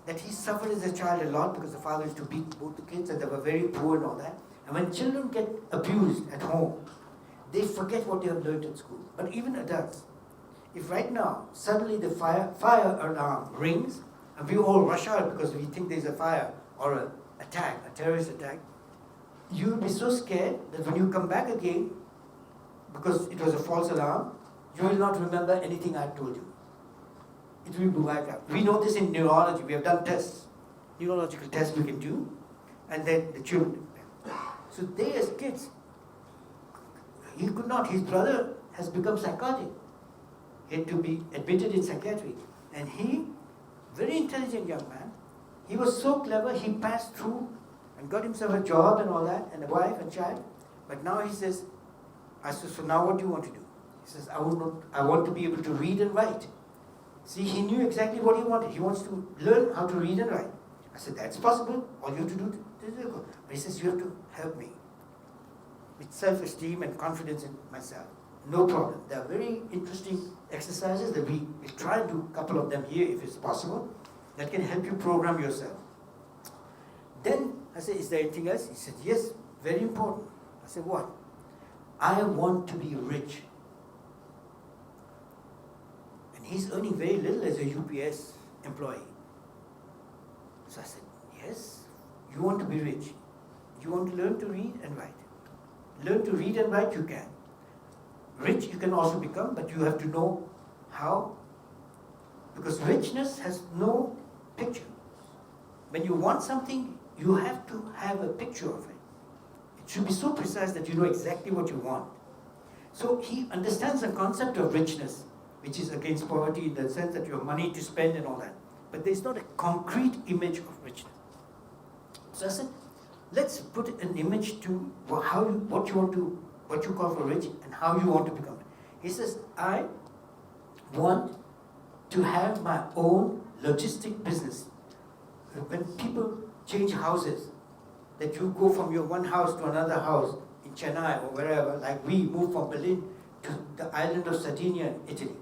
that he suffered as a child a lot because the father used to beat both the kids and they were very poor and all that. And when children get abused at home, they forget what they have learned at school. But even adults, if right now suddenly the fire alarm rings and we all rush out because we think there's a fire or an attack, a terrorist attack, you will be so scared that when you come back again, because it was a false alarm, you will not remember anything I told you. It will be wiped out. We know this in neurology. We have done tests, neurological tests we can do, and then the children. So they as kids, he could not. His brother has become psychotic. He had to be admitted in psychiatry. And he, very intelligent young man, he was so clever, he passed through and got himself a job and all that, and a wife and child. But now he says, I said, so now what do you want to do? He says, I want to be able to read and write. See, he knew exactly what he wanted. He wants to learn how to read and write. I said, that's possible. All you have to do is go. But he says, you have to help me with self-esteem and confidence in myself. No problem. There are very interesting exercises that we'll try and do a couple of them here if it's possible, that can help you program yourself. Then I said, is there anything else? He said, yes, very important. I said, what? I want to be rich. And he's earning very little as a UPS employee. So I said, yes, you want to be rich. You want to learn to read and write. Learn to read and write, you can. Rich you can also become, but you have to know how. Because richness has no picture. When you want something, you have to have a picture of it. It should be so precise that you know exactly what you want. So he understands the concept of richness, which is against poverty in the sense that you have money to spend and all that. But there is not a concrete image of richness. So I said, let's put an image to what you call for rich and how you want to become. He says, I want to have my own logistic business. When people change houses, that you go from your one house to another house in Chennai or wherever, like we moved from Berlin to the island of Sardinia in Italy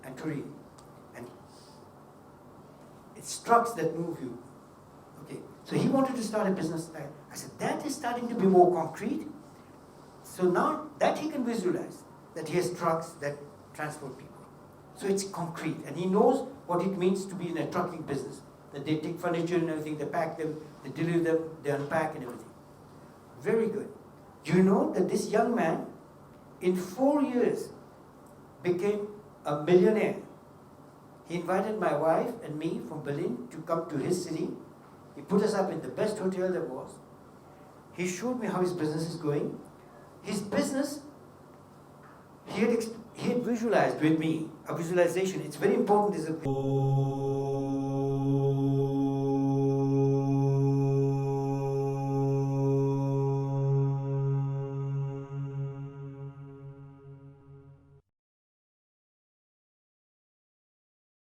and Turin. And it's trucks that move you. Okay. So he wanted to start a business like I said, that is starting to be more concrete. So now that he can visualize, that he has trucks that transport people. So it's concrete, and he knows what it means to be in a trucking business. That they take furniture and everything, they pack them, they deliver them, they unpack and everything. Very good. Do you know that this young man, in 4 years, became a millionaire? He invited my wife and me from Berlin to come to his city. He put us up in the best hotel there was. He showed me how his business is going. His business, he had visualized with me, a visualization. It's very important.